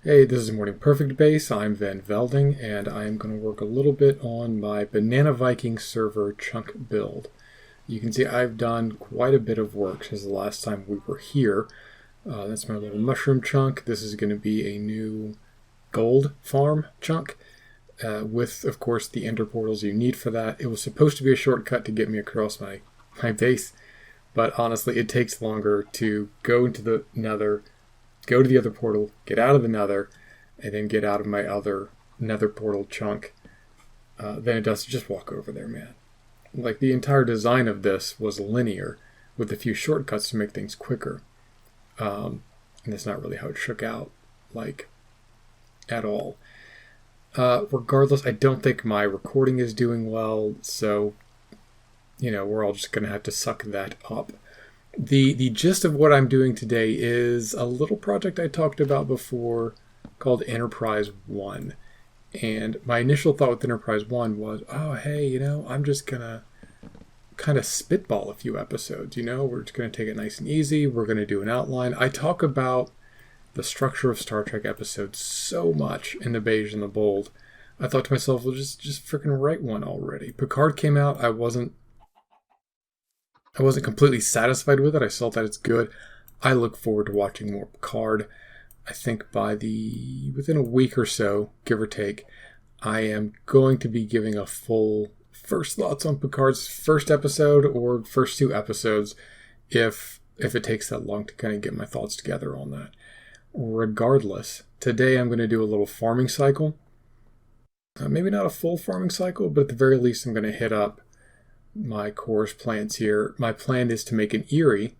Hey, this is Morning Perfect Base. I'm Van Velding, and I'm going to work a little bit on my Banana Viking server chunk build. You can see I've done quite a bit of work since the last time we were here. That's my little mushroom chunk. This is going to be a new gold farm chunk with, of course, the ender portals you need for that. It was supposed to be a shortcut to get me across my base, but honestly, it takes longer to go into the nether, go to the other portal, get out of the nether, and then get out of my other nether portal chunk than it does to just walk over there, man. Like, the entire design of this was linear with a few shortcuts to make things quicker. And that's not really how it shook out, like, at all. Regardless, I don't think my recording is doing well, so, we're all just going to have to suck that up. The gist of what I'm doing today is a little project I talked about before called Enterprise One. And my initial thought with Enterprise One was, oh, hey, I'm just going to kind of spitball a few episodes, We're just going to take it nice and easy. We're going to do an outline. I talk about the structure of Star Trek episodes so much in the Beige and the Bold. I thought to myself, well, just freaking write one already. Picard came out. I wasn't completely satisfied with it. I felt that it's good. I look forward to watching more Picard. I think within a week or so, give or take, I am going to be giving a full first thoughts on Picard's first episode or first two episodes if it takes that long to kind of get my thoughts together on that. Regardless, today I'm going to do a little farming cycle. Maybe not a full farming cycle, but at the very least I'm going to hit up my chorus plants here. My plan is to make an Erie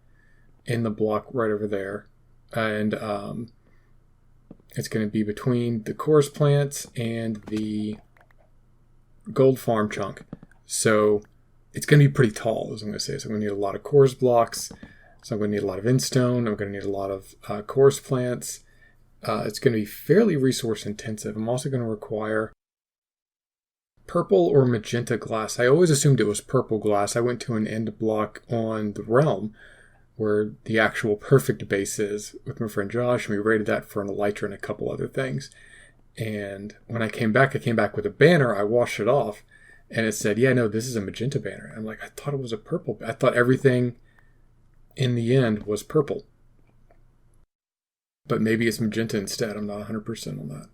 in the block right over there. And it's going to be between the chorus plants and the gold farm chunk. So it's going to be pretty tall, as I'm going to say. So I'm going to need a lot of chorus blocks. So I'm going to need a lot of endstone. I'm going to need a lot of chorus plants. It's going to be fairly resource intensive. I'm also going to require purple or magenta glass. I always assumed it was purple glass. I went to an end block on the Realm where the actual perfect base is with my friend Josh, and we rated that for an elytra and a couple other things. And when I came back with a banner. I washed it off, and it said, yeah, no, this is a magenta banner. I'm like, I thought it was a purple. I thought everything in the end was purple. But maybe it's magenta instead. I'm not 100% on that.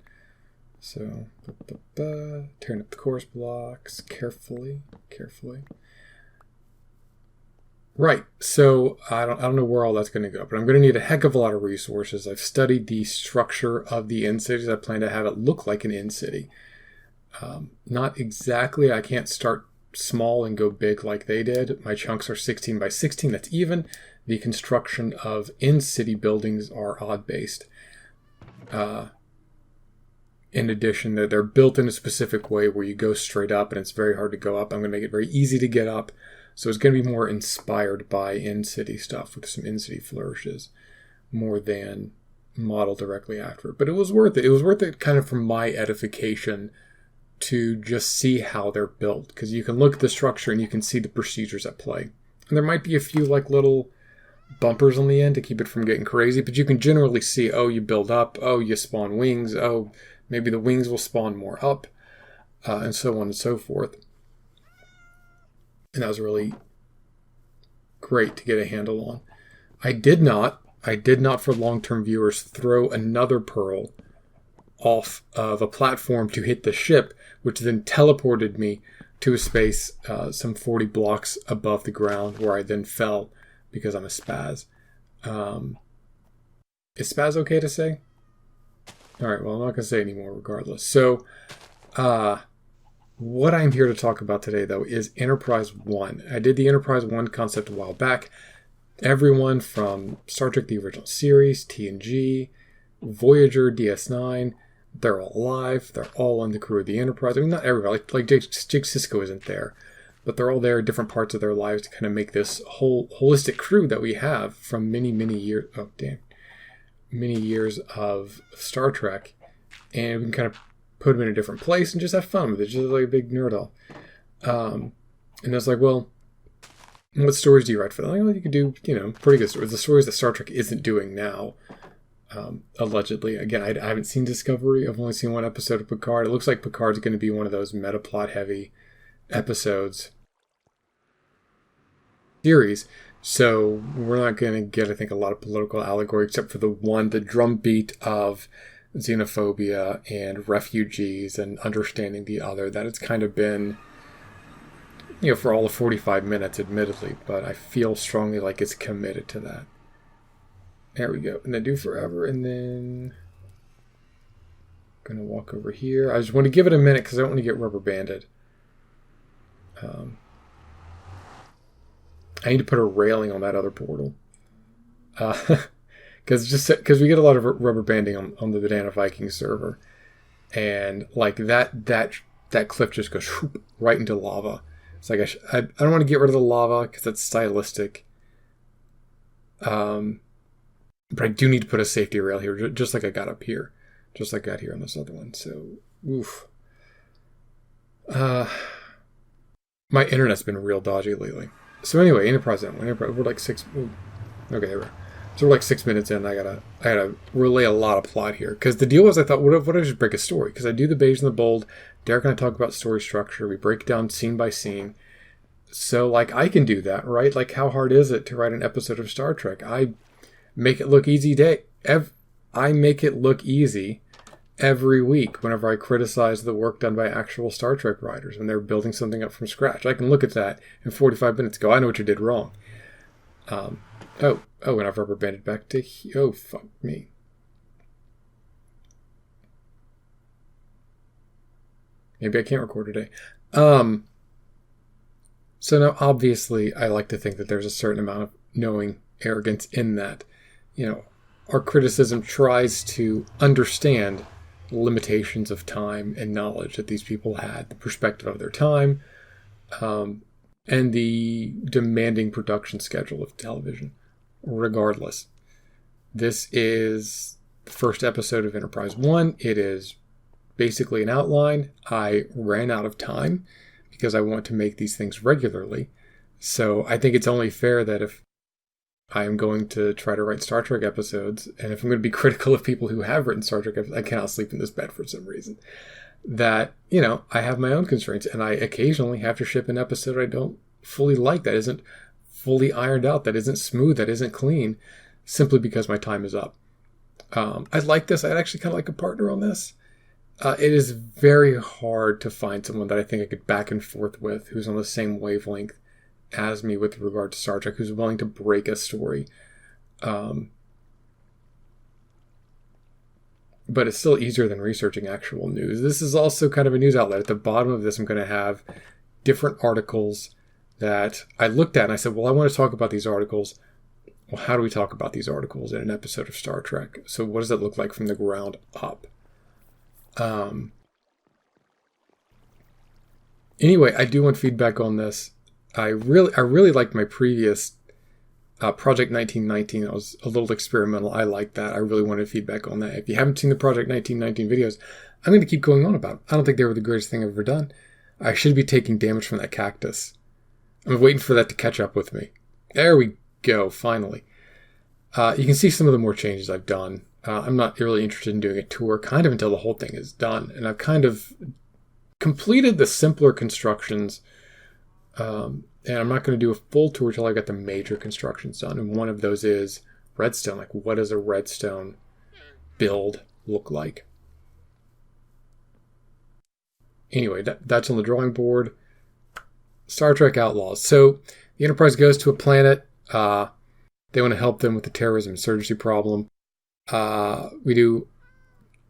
So, turn up the chorus blocks carefully. Right, so I don't know where all that's going to go, but I'm going to need a heck of a lot of resources. I've studied the structure of the end cities. I plan to have it look like an end city. Not exactly. I can't start small and go big like they did. My chunks are 16 by 16. That's even. The construction of end city buildings are odd-based. In addition, they're built in a specific way where you go straight up and it's very hard to go up. I'm going to make it very easy to get up. So it's going to be more inspired by in-city stuff with some in-city flourishes more than modeled directly after it. But it was worth it. It was worth it kind of for my edification to just see how they're built. Because you can look at the structure and you can see the procedures at play. And there might be a few like little bumpers on the end to keep it from getting crazy. But you can generally see, oh, you build up. Oh, you spawn wings. Oh, maybe the wings will spawn more up. And so on and so forth. And that was really great to get a handle on. I did not for long-term viewers throw another pearl off of a platform to hit the ship, which then teleported me to a space some 40 blocks above the ground where I then fell because I'm a spaz. Is spaz okay to say? All right, well, I'm not going to say anymore regardless. So, what I'm here to talk about today, though, is Enterprise One. I did the Enterprise One concept a while back. Everyone from Star Trek the original series, TNG, Voyager, DS9, they're all alive. They're all on the crew of the Enterprise. I mean, not everybody. Like Jake Sisko isn't there. But they're all there at different parts of their lives to kind of make this whole holistic crew that we have from many years of Star Trek. And we can kind of put them in a different place and just have fun with it, just like a big nerd all. And I was like, well, what stories do you write for them? Like, well, you could do, pretty good stories. The stories that Star Trek isn't doing now. allegedly. Again, I haven't seen Discovery. I've only seen one episode of Picard. It looks like Picard's going to be one of those meta-plot heavy episodes series. So we're not going to get, I think, a lot of political allegory except for the drumbeat of xenophobia and refugees and understanding the other. That it's kind of been, for all of 45 minutes, admittedly, but I feel strongly like it's committed to that. There we go. And then do forever, and then I'm going to walk over here. I just want to give it a minute because I don't want to get rubber banded. I need to put a railing on that other portal. Because we get a lot of rubber banding on the Banana Viking server. And like that cliff just goes right into lava. It's like I don't want to get rid of the lava because that's stylistic. But I do need to put a safety rail here, just like I got up here. Just like I got here on this other one. So, oof. My internet's been real dodgy lately. So anyway, Enterprise One. We're like 6. Okay, so we're like 6 minutes in. I gotta relay a lot of plot here because the deal was I thought, what if I just break a story? Because I do the beige and the bold. Derek and I talk about story structure. We break it down scene by scene. So like I can do that, right? Like how hard is it to write an episode of Star Trek? I make it look easy. I make it look easy every week whenever I criticize the work done by actual Star Trek writers when they're building something up from scratch. I can look at that in 45 minutes go, I know what you did wrong. And I've rubber banded back to oh, fuck me. Maybe I can't record today. So now, obviously, I like to think that there's a certain amount of knowing arrogance in that. Our criticism tries to understand the limitations of time and knowledge that these people had, the perspective of their time, and the demanding production schedule of television. Regardless, this is the first episode of Enterprise One. It is basically an outline. I ran out of time because I want to make these things regularly. So I think it's only fair that if I am going to try to write Star Trek episodes, and if I'm going to be critical of people who have written Star Trek episodes, I cannot sleep in this bed for some reason, that, I have my own constraints, and I occasionally have to ship an episode I don't fully like, that isn't fully ironed out, that isn't smooth, that isn't clean, simply because my time is up. I like this. I'd actually kind of like a partner on this. It is very hard to find someone that I think I could back and forth with who's on the same wavelength as me with regard to Star Trek, who's willing to break a story. But it's still easier than researching actual news. This is also kind of a news outlet. At the bottom of this, I'm going to have different articles that I looked at and I said, well, I want to talk about these articles. Well, how do we talk about these articles in an episode of Star Trek? So what does that look like from the ground up? Anyway, I do want feedback on this. I really liked my previous Project 1919. That was a little experimental. I liked that. I really wanted feedback on that. If you haven't seen the Project 1919 videos, I'm going to keep going on about them. I don't think they were the greatest thing I've ever done. I should be taking damage from that cactus. I'm waiting for that to catch up with me. There we go, finally. You can see some of the more changes I've done. I'm not really interested in doing a tour kind of until the whole thing is done. And I've kind of completed the simpler constructions. And I'm not going to do a full tour until I get the major constructions done. And one of those is redstone. Like, what does a redstone build look like? Anyway, that's on the drawing board. Star Trek Outlaws. So the Enterprise goes to a planet. They want to help them with the terrorism insurgency problem. We do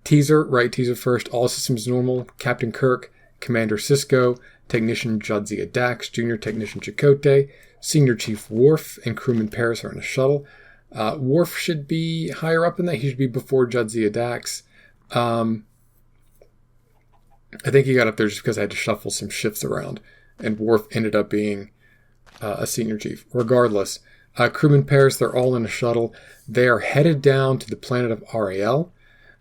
teaser, right? Teaser first. All systems normal. Captain Kirk, Commander Sisko, Technician Jadzia Dax, Junior Technician Chakotay, Senior Chief Worf, and Crewman Paris are in a shuttle. Worf should be higher up in that. He should be before Jadzia Dax. I think he got up there just because I had to shuffle some shifts around, and Worf ended up being a Senior Chief. Regardless, Crewman Paris, they're all in a shuttle. They are headed down to the planet of RAL.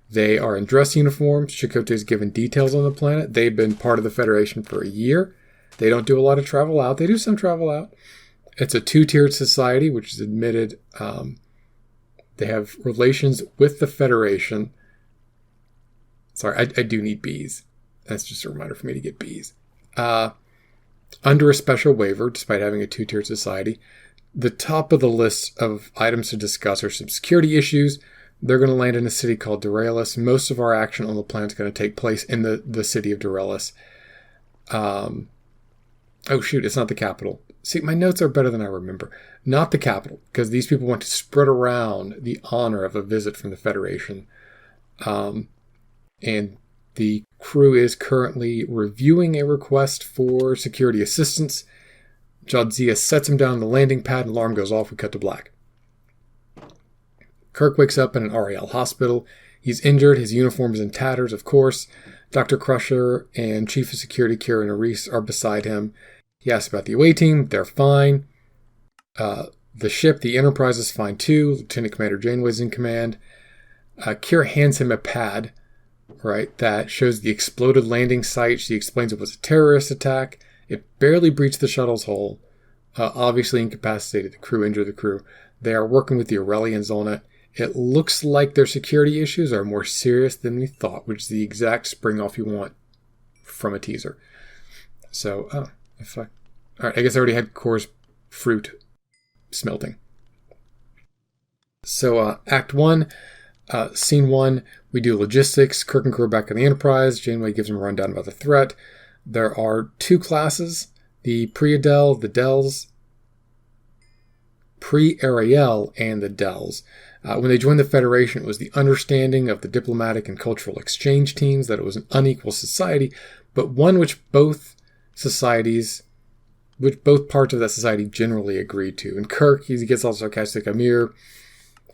They are in dress uniforms. Chakotay is given details on the planet. They've been part of the Federation for a year. They don't do a lot of travel out. They do some travel out. It's a two-tiered society, which is admitted They have relations with the Federation. Sorry, I do need Bs. That's just a reminder for me to get Bs. Under a special waiver, despite having a two-tiered society. The top of the list of items to discuss are some security issues. They're going to land in a city called Dorelis. Most of our action on the planet is going to take place in the city of Dorelis. Oh, shoot, it's not the capital. See, my notes are better than I remember. Not the capital, because these people want to spread around the honor of a visit from the Federation. And the crew is currently reviewing a request for security assistance. Jadzia sets him down on the landing pad, and alarm goes off. We cut to black. Kirk wakes up in an RAL hospital. He's injured. His uniform is in tatters, of course. Dr. Crusher and Chief of Security Kira Nerys are beside him. He asks about the away team. They're fine. The ship, the Enterprise, is fine too. Lieutenant Commander Janeway's in command. Kira hands him a pad, right, that shows the exploded landing site. She explains it was a terrorist attack. It barely breached the shuttle's hull. Obviously incapacitated the crew, injured the crew. They are working with the Aurelians on it. It looks like their security issues are more serious than we thought, which is the exact spring off you want from a teaser. So, all right, I guess I already had Core's fruit smelting. So, Act 1, Scene 1, we do logistics. Kirk and crew are back on the Enterprise. Janeway gives them a rundown about the threat. There are two classes, the Pre-Adel, the Dels, Pre-Ariel, and the Dels. When they joined the Federation, it was the understanding of the diplomatic and cultural exchange teams that it was an unequal society, but one which both parts of that society generally agreed to. And Kirk, he gets all sarcastic, a mere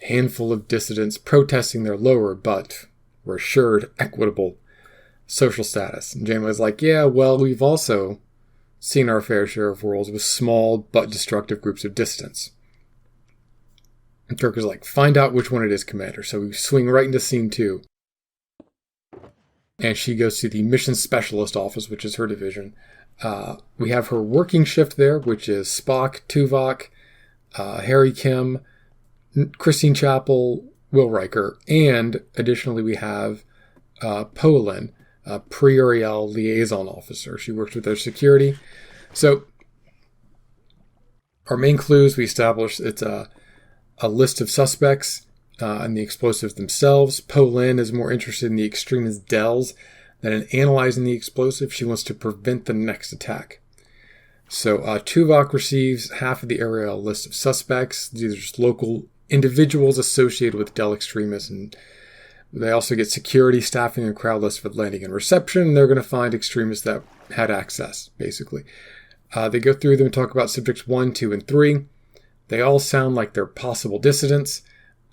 handful of dissidents protesting their lower but were assured equitable social status. And Janeway's like, yeah, well, we've also seen our fair share of worlds with small but destructive groups of dissidents. And Kirk is like, find out which one it is, Commander. So we swing right into Scene 2. And she goes to the Mission Specialist Office, which is her division. We have her working shift there, which is Spock, Tuvok, Harry Kim, Christine Chappell, Will Riker, and additionally we have Poelin, Pre-Ariel Liaison Officer. She works with their security. So our main clues, we established it's a list of suspects and the explosives themselves. Poelin is more interested in the extremist Dels than in analyzing the explosive. She wants to prevent the next attack. So Tuvok receives half of the Ariel list of suspects. These are just local individuals associated with Del extremists, and they also get security, staffing, and crowd lists for landing and reception. And they're going to find extremists that had access, basically. They go through them and talk about subjects 1, 2, and 3. They all sound like they're possible dissidents.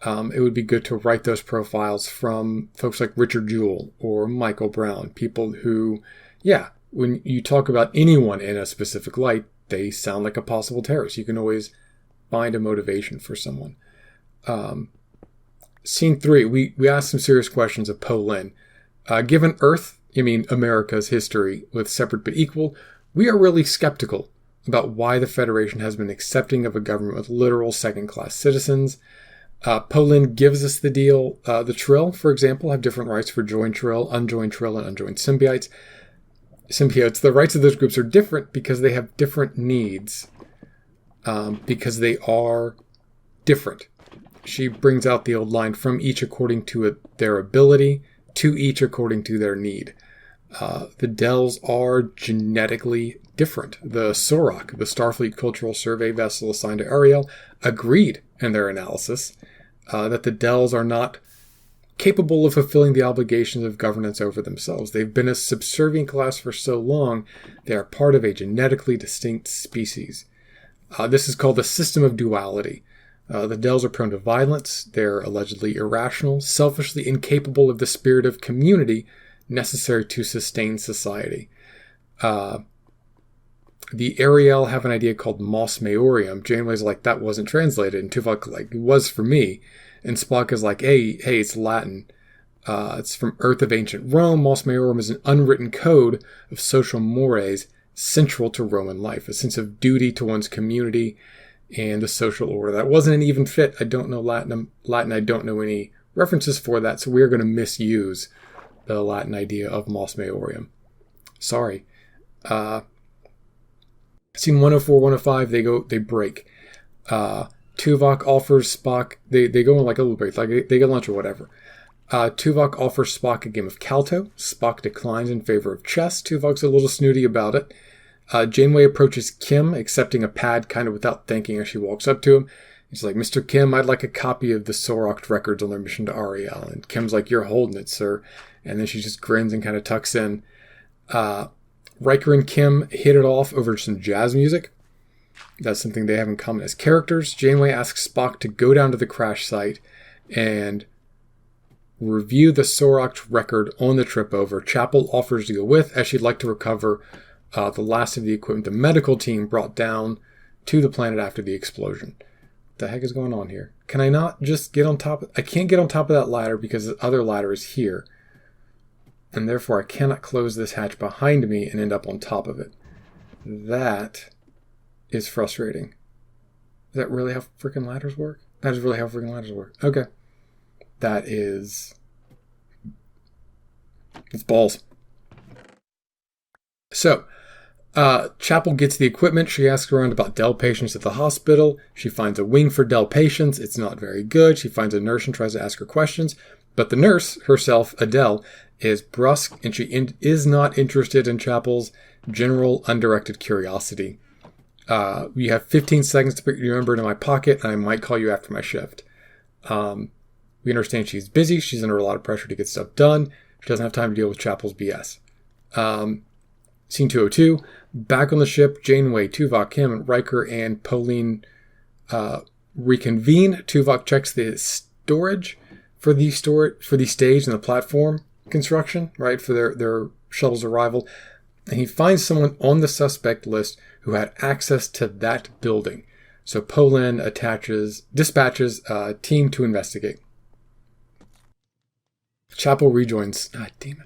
It would be good to write those profiles from folks like Richard Jewell or Michael Brown, people who, yeah, when you talk about anyone in a specific light, they sound like a possible terrorist. You can always find a motivation for someone. Scene 3, we asked some serious questions of Poelin. Given Earth, America's history with separate but equal, we are really skeptical about why the Federation has been accepting of a government with literal second-class citizens. Poelin gives us the deal. The Trill, for example, have different rights for joined Trill, unjoined Trill, and unjoined symbiotes. The rights of those groups are different because they have different needs, because they are different. She brings out the old line, from each according to their ability, to each according to their need. The Dels are genetically different. The Sorok, the Starfleet Cultural Survey vessel assigned to Ariel, agreed in their analysis that the Dels are not capable of fulfilling the obligations of governance over themselves. They've been a subservient class for so long, they are part of a genetically distinct species. This is called a system of duality. The Dels are prone to violence. They're allegedly irrational, selfishly incapable of the spirit of community necessary to sustain society. The Ariel have an idea called Mos Maiorum. Janeway's like, that wasn't translated. And Tuvok like, it was for me. And Spock is like, hey, it's Latin. It's from Earth of Ancient Rome. Mos Maiorum is an unwritten code of social mores central to Roman life. A sense of duty to one's community and the social order. That wasn't an even fit. I don't know Latin. I don't know any references for that, so we're going to misuse the Latin idea of Mos Maiorum. Sorry. Scene 104, 105, they break. Tuvok offers Spock, they go on like a little break, like they get lunch or whatever. Tuvok offers Spock a game of Calto. Spock declines in favor of chess. Tuvok's a little snooty about it. Janeway approaches Kim, accepting a pad kind of without thinking as she walks up to him. He's like, Mr. Kim, I'd like a copy of the Soroct records on their mission to Ariel. And Kim's like, you're holding it, sir. And then she just grins and kind of tucks in. Riker and Kim hit it off over some jazz music. That's something they have in common as characters. Janeway asks Spock to go down to the crash site and review the Soroct record on the trip over. Chapel offers to go with, as she'd like to recover the last of the equipment the medical team brought down to the planet after the explosion. What the heck is going on here? Can I not just get on top? I can't get on top of that ladder because the other ladder is here. And therefore I cannot close this hatch behind me and end up on top of it. That is frustrating. Is that really how freaking ladders work? That is really how freaking ladders work. Okay. That is... it's balls. So, Chapel gets the equipment. She asks around about Dell patients at the hospital. She finds a wing for Dell patients. It's not very good. She finds a nurse and tries to ask her questions. But the nurse herself, Adele, is brusque, and she is not interested in Chapel's general undirected curiosity. You have 15 seconds to put your number in my pocket, and I might call you after my shift. We understand she's busy. She's under a lot of pressure to get stuff done. She doesn't have time to deal with Chapel's BS. Scene 202. Back on the ship, Janeway, Tuvok, Kim, Riker, and Pauline reconvene. Tuvok checks the storage for the stage and the platform construction, right, for their shuttle's arrival. And he finds someone on the suspect list who had access to that building. So Pauline dispatches a team to investigate. Chapel rejoins... ah, damn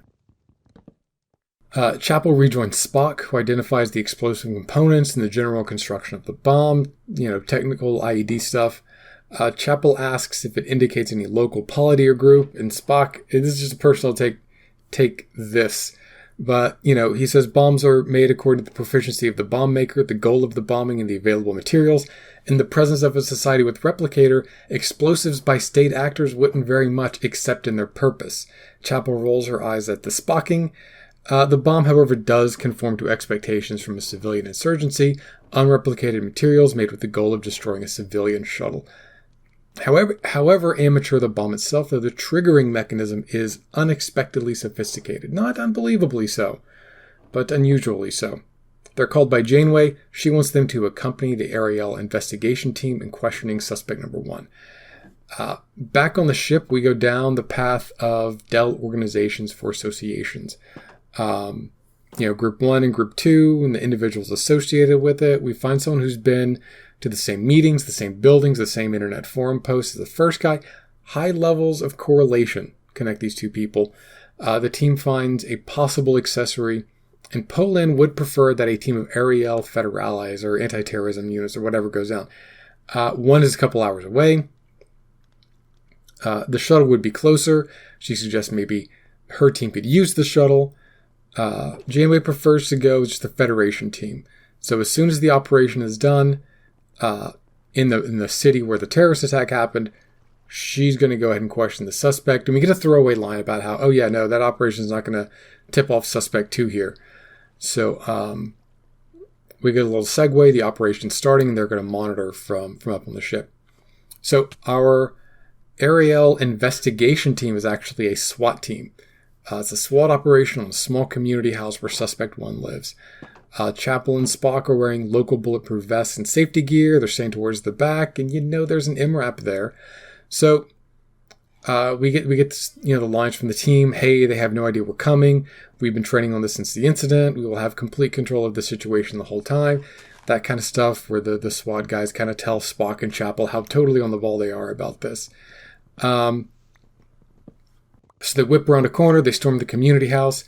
it. Chapel rejoins Spock, who identifies the explosive components and the general construction of the bomb, technical IED stuff. Chapel asks if it indicates any local polity or group, and Spock, this is just a personal take this, but, he says bombs are made according to the proficiency of the bomb maker, the goal of the bombing, and the available materials. In the presence of a society with replicator, explosives by state actors wouldn't vary much except in their purpose. Chapel rolls her eyes at the Spocking. The bomb, however, does conform to expectations from a civilian insurgency, unreplicated materials made with the goal of destroying a civilian shuttle. However amateur the bomb itself, though, the triggering mechanism is unexpectedly sophisticated. Not unbelievably so, but unusually so. They're called by Janeway. She wants them to accompany the Ariel investigation team in questioning suspect number 1. Back on the ship, we go down the path of Dell organizations for associations. Group 1 and Group 2, and the individuals associated with it. We find someone who's been to the same meetings, the same buildings, the same internet forum posts as the first guy. High levels of correlation connect these two people. The team finds a possible accessory, and Pauline would prefer that a team of Ariel Federales or anti-terrorism units or whatever goes down. One is a couple hours away. The shuttle would be closer. She suggests maybe her team could use the shuttle. Janeway prefers to go with just the Federation team. So as soon as the operation is done, in the city where the terrorist attack happened, she's going to go ahead and question the suspect. And we get a throwaway line about how, oh yeah, no, that operation is not going to tip off suspect 2 here. So we get a little segue. The operation's starting, and they're going to monitor from up on the ship. So our Ariel investigation team is actually a SWAT team. It's a SWAT operation on a small community house where suspect 1 lives. Chapel and Spock are wearing local bulletproof vests and safety gear. They're staying towards the back, and there's an MRAP there. So we get the lines from the team. Hey, they have no idea we're coming. We've been training on this since the incident. We will have complete control of the situation the whole time. That kind of stuff where the SWAT guys kind of tell Spock and Chapel how totally on the ball they are about this. So they whip around a corner. They storm the community house.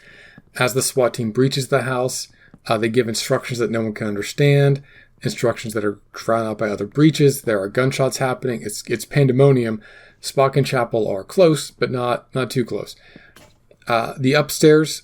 As the SWAT team breaches the house, they give instructions that no one can understand. instructions that are drowned out by other breaches. There are gunshots happening. It's pandemonium. Spock and Chapel are close, but not too close. The upstairs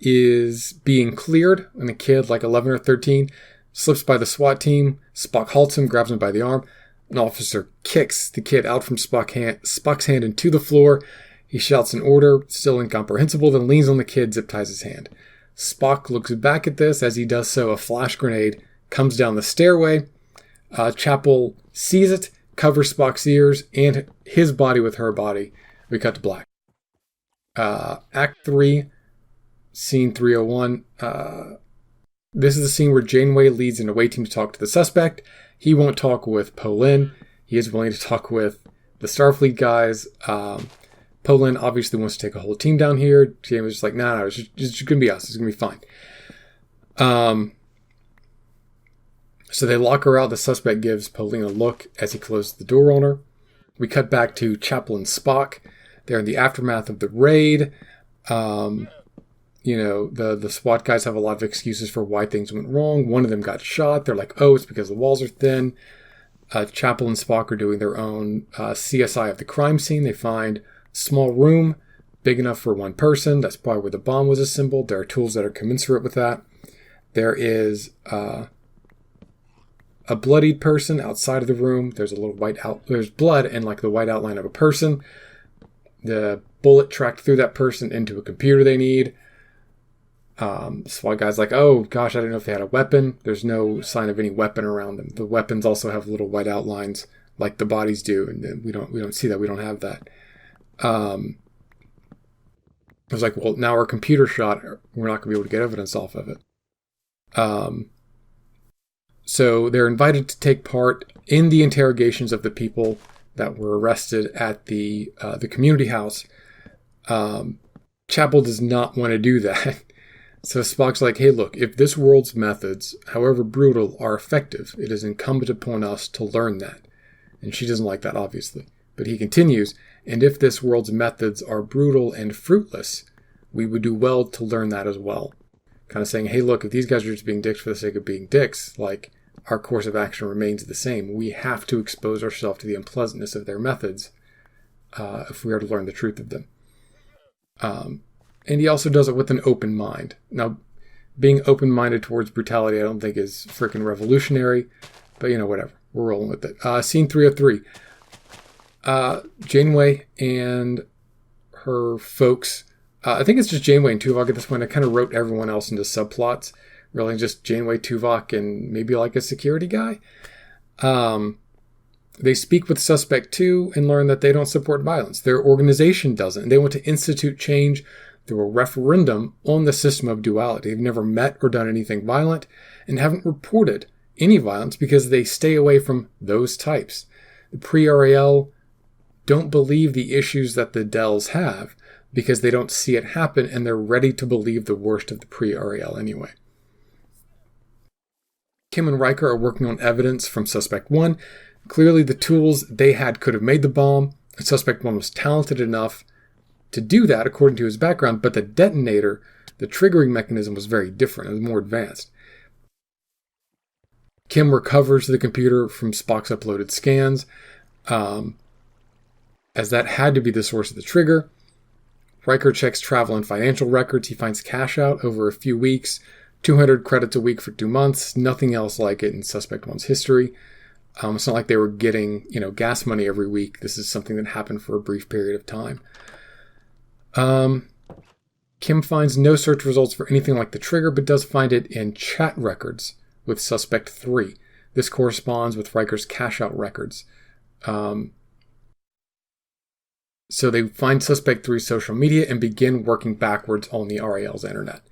is being cleared, and the kid, like 11 or 13, slips by the SWAT team. Spock halts him, grabs him by the arm. An officer kicks the kid out from Spock's hand into the floor. He shouts an order, still incomprehensible, then leans on the kid, zip ties his hand. Spock looks back at this. As he does so, a flash grenade comes down the stairway. Chapel sees it, covers Spock's ears and his body with her body. We cut to black. Act 3, Scene 301. This is the scene where Janeway leads an away team to talk to the suspect. He won't talk with Polin. He is willing to talk with the Starfleet guys. Polin obviously wants to take a whole team down here. Janeway's just like, no, it's just going to be us. It's going to be fine. So they lock her out. The suspect gives Polin a look as he closes the door on her. We cut back to Chapel and Spock. They're in the aftermath of the raid. The SWAT guys have a lot of excuses for why things went wrong. One of them got shot. They're like, oh, it's because the walls are thin. Chapel and Spock are doing their own CSI of the crime scene. They find a small room big enough for one person. That's probably where the bomb was assembled. There are tools that are commensurate with that. There is a bloodied person outside of the room. There's there's blood and like the white outline of a person. The bullet tracked through that person into a computer they need. SWAT guy's like, oh gosh, I didn't know if they had a weapon. There's no sign of any weapon around them. The weapons also have little white outlines like the bodies do, and we don't see that. We don't have that. I was like, well, now our computer shot, we're not gonna be able to get evidence off of it. So they're invited to take part in the interrogations of the people that were arrested at the community house. Chapel does not want to do that. So Spock's like, hey, look, if this world's methods, however brutal, are effective, it is incumbent upon us to learn that. And she doesn't like that, obviously. But he continues, and if this world's methods are brutal and fruitless, we would do well to learn that as well. Kind of saying, hey, look, if these guys are just being dicks for the sake of being dicks, like, our course of action remains the same. We have to expose ourselves to the unpleasantness of their methods if we are to learn the truth of them. And he also does it with an open mind. Now, being open-minded towards brutality I don't think is freaking revolutionary, but, whatever. We're rolling with it. Scene 303. Janeway and her folks, I think it's just Janeway and Tuvok at this point. I kind of wrote everyone else into subplots. Really just Janeway, Tuvok, and maybe like a security guy. They speak with Suspect 2 and learn that they don't support violence. Their organization doesn't. They want to institute change through a referendum on the system of duality. They've never met or done anything violent and haven't reported any violence because they stay away from those types. The pre-RAL don't believe the issues that the Dells have because they don't see it happen and they're ready to believe the worst of the pre-RAL anyway. Kim and Riker are working on evidence from Suspect 1. Clearly the tools they had could have made the bomb. Suspect 1 was talented enough to do that according to his background, but the detonator, the triggering mechanism was very different. It was more advanced. Kim recovers the computer from Spock's uploaded scans, as that had to be the source of the trigger. Riker checks travel and financial records. He finds cash out over a few weeks, 200 credits a week for 2 months, nothing else like it in Suspect 1's history. It's not like they were getting, gas money every week. This is something that happened for a brief period of time. Kim finds no search results for anything like the trigger, but does find it in chat records with Suspect 3. This corresponds with Riker's cash-out records. So they find Suspect 3's social media and begin working backwards on the RAL's internet.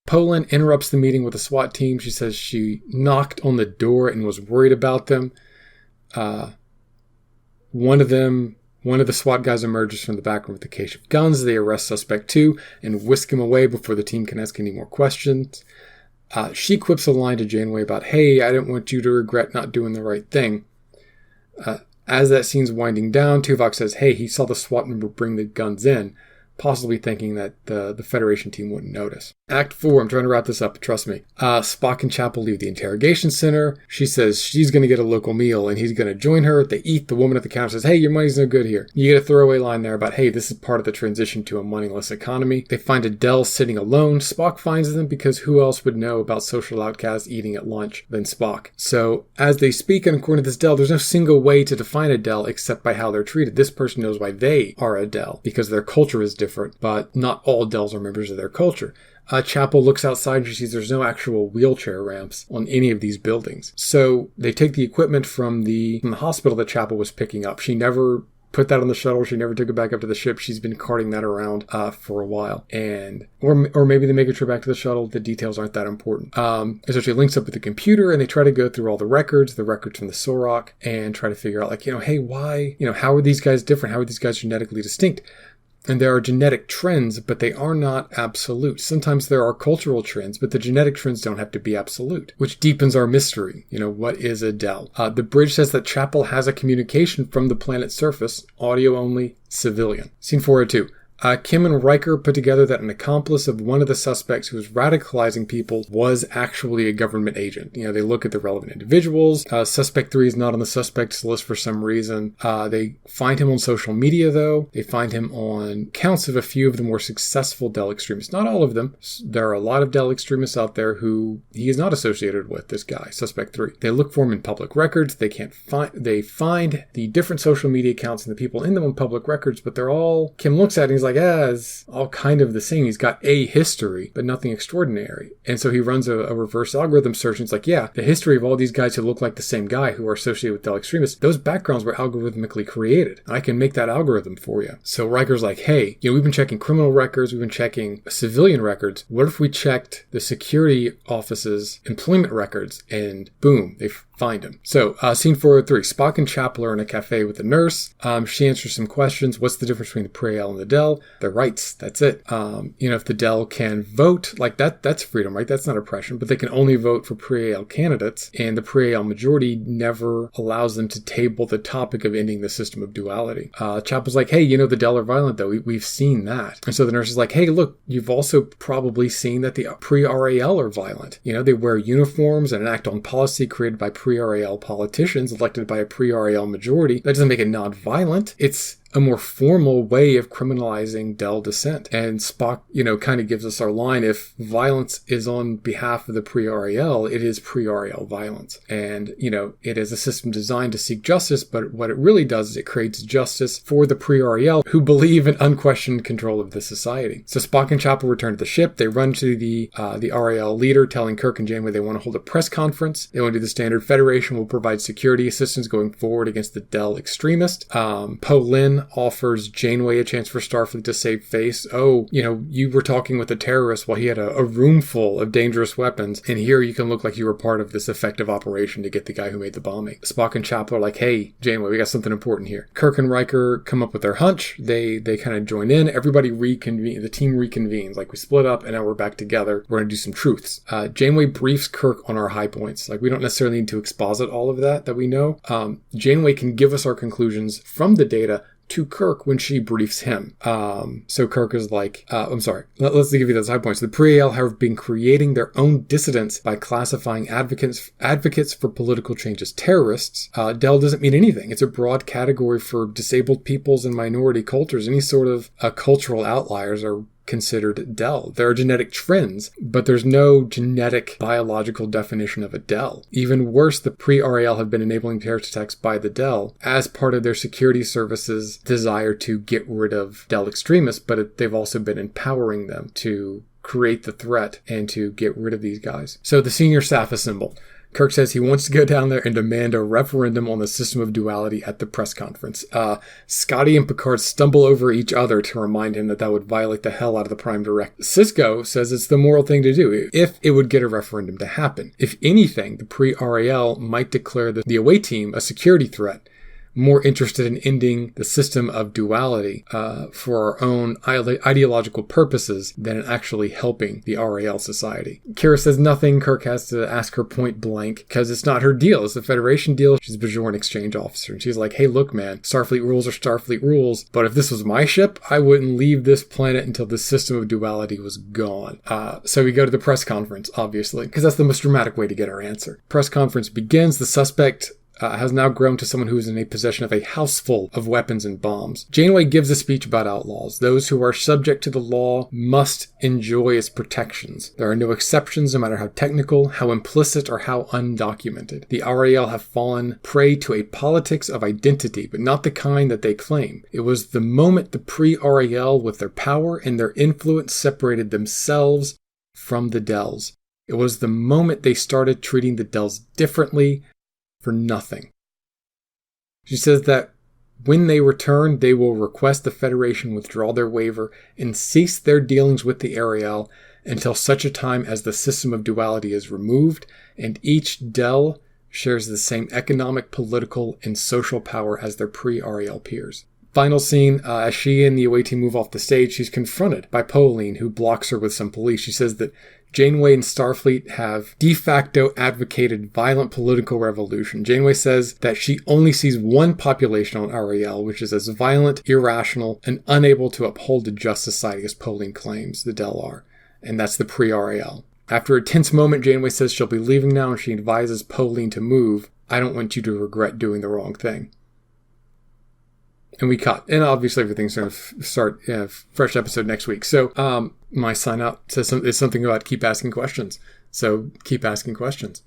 Polin interrupts the meeting with the SWAT team. She says she knocked on the door and was worried about them. One of the SWAT guys emerges from the back room with a case of guns. They arrest Suspect 2 and whisk him away before the team can ask any more questions. She quips a line to Janeway about, hey, I didn't want you to regret not doing the right thing. As that scene's winding down, Tuvok says, hey, he saw the SWAT member bring the guns in, possibly thinking that the Federation team wouldn't notice. Act 4, I'm trying to wrap this up, trust me. Spock and Chapel leave the interrogation center. She says she's going to get a local meal and he's going to join her. They eat. The woman at the counter says, hey, your money's no good here. You get a throwaway line there about, hey, this is part of the transition to a moneyless economy. They find Adele sitting alone. Spock finds them because who else would know about social outcasts eating at lunch than Spock? So as they speak, and according to this Adele, there's no single way to define Adele except by how they're treated. This person knows why they are Adele because their culture is different, but not all Adeles are members of their culture. Chapel looks outside and she sees there's no actual wheelchair ramps on any of these buildings. So they take the equipment from the hospital that Chapel was picking up. She never put that on the shuttle. She never took it back up to the ship. She's been carting that around for a while. Or maybe they make a trip back to the shuttle. The details aren't that important. So she links up with the computer and they try to go through all the records from the Sorok, and try to figure out, like, hey, why, how are these guys different? How are these guys genetically distinct? And there are genetic trends, but they are not absolute. Sometimes there are cultural trends, but the genetic trends don't have to be absolute, which deepens our mystery. What is Adele? The bridge says that Chapel has a communication from the planet's surface, audio only, civilian. Scene 402. Kim and Riker put together that an accomplice of one of the suspects who was radicalizing people was actually a government agent. They look at the relevant individuals. Suspect 3 is not on the suspects list for some reason. They find him on social media, though. They find him on counts of a few of the more successful Dell extremists. Not all of them. There are a lot of Dell extremists out there who he is not associated with, this guy, Suspect 3. They look for him in public records. They find the different social media accounts and the people in them on public records, but they're all, Kim looks at it and he's like, it's all kind of the same. He's got a history, but nothing extraordinary. And so he runs a reverse algorithm search, and it's like, the history of all these guys who look like the same guy who are associated with Dell extremists, those backgrounds were algorithmically created. I can make that algorithm for you. So Riker's like, hey, we've been checking criminal records, we've been checking civilian records. What if we checked the security office's employment records? And boom, they find him. So, scene 403. Spock and Chapel are in a cafe with the nurse. She answers some questions. What's the difference between the Pre-L and the Dell? Their rights. That's it. If the Dell can vote, like that's freedom, right? That's not oppression, but they can only vote for Pre-L candidates, and the Pre-L majority never allows them to table the topic of ending the system of duality. Chapel's like, hey, the Dell are violent, though. We've seen that. And so the nurse is like, hey, look, you've also probably seen that the Pre-RAL are violent. They wear uniforms and act on policy created by Pre-RAL politicians elected by a Pre-RAL majority. That doesn't make it non-violent. It's a more formal way of criminalizing Dell dissent. And Spock, kind of gives us our line. If violence is on behalf of the Pre-RAL, it is Pre-RAL violence. And, it is a system designed to seek justice, but what it really does is it creates justice for the Pre-RAL who believe in unquestioned control of the society. So Spock and Chapel return to the ship. They run to the RAL leader, telling Kirk and Janeway they want to hold a press conference. They want to do the standard. Federation will provide security assistance going forward against the Dell extremist. Poe Lin offers Janeway a chance for Starfleet to save face. Oh, you were talking with a terrorist while he had a room full of dangerous weapons, and here you can look like you were part of this effective operation to get the guy who made the bombing. Spock and Chapel are like, hey, Janeway, we got something important here. Kirk and Riker come up with their hunch. They kind of join in. Everybody reconvene. The team reconvenes. Like, we split up, and now we're back together. We're going to do some truths. Janeway briefs Kirk on our high points. Like, we don't necessarily need to exposit all of that we know. Janeway can give us our conclusions from the data to Kirk when she briefs him. So Kirk is like, let's give you those high points. The Pre-Al have been creating their own dissidents by classifying advocates for political change as terrorists. Dell doesn't mean anything. It's a broad category for disabled peoples and minority cultures. Any sort of cultural outliers are considered Dell. There are genetic trends, but there's no genetic biological definition of a Dell. Even worse, the Pre-RAL have been enabling terrorist attacks by the Dell as part of their security services' desire to get rid of Dell extremists, but they've also been empowering them to create the threat and to get rid of these guys. So the senior staff assemble. Kirk says he wants to go down there and demand a referendum on the system of duality at the press conference. Scotty and Picard stumble over each other to remind him that would violate the hell out of the Prime Directive. Sisko says it's the moral thing to do if it would get a referendum to happen. If anything, the Pre-RAL might declare the away team a security threat, more interested in ending the system of duality for our own ideological purposes than in actually helping the RAL society. Kira says nothing. Kirk has to ask her point blank because it's not her deal. It's the Federation deal. She's a Bajoran exchange officer. And she's like, hey, look, man, Starfleet rules are Starfleet rules. But if this was my ship, I wouldn't leave this planet until the system of duality was gone. So we go to the press conference, obviously, because that's the most dramatic way to get our answer. Press conference begins. The suspect has now grown to someone who is in a possession of a house full of weapons and bombs. Janeway gives a speech about outlaws. Those who are subject to the law must enjoy its protections. There are no exceptions, no matter how technical, how implicit, or how undocumented. The RAL have fallen prey to a politics of identity, but not the kind that they claim. It was the moment the pre-RAL, with their power and their influence, separated themselves from the Dells. It was the moment they started treating the Dells differently, for nothing. She says that when they return, they will request the Federation withdraw their waiver and cease their dealings with the RAL until such a time as the system of duality is removed and each Dell shares the same economic, political, and social power as their pre-RAL peers. Final scene, as she and the away team move off the stage, she's confronted by Pauline, who blocks her with some police. She says that Janeway and Starfleet have de facto advocated violent political revolution. Janeway says that she only sees one population on RAL, which is as violent, irrational, and unable to uphold a just society as Pauline claims the Del are. And that's the pre-RAL. After a tense moment, Janeway says she'll be leaving now, and she advises Pauline to move. I don't want you to regret doing the wrong thing. And we cut. And obviously everything's going to start fresh episode next week. So my sign out says is something about keep asking questions. So keep asking questions.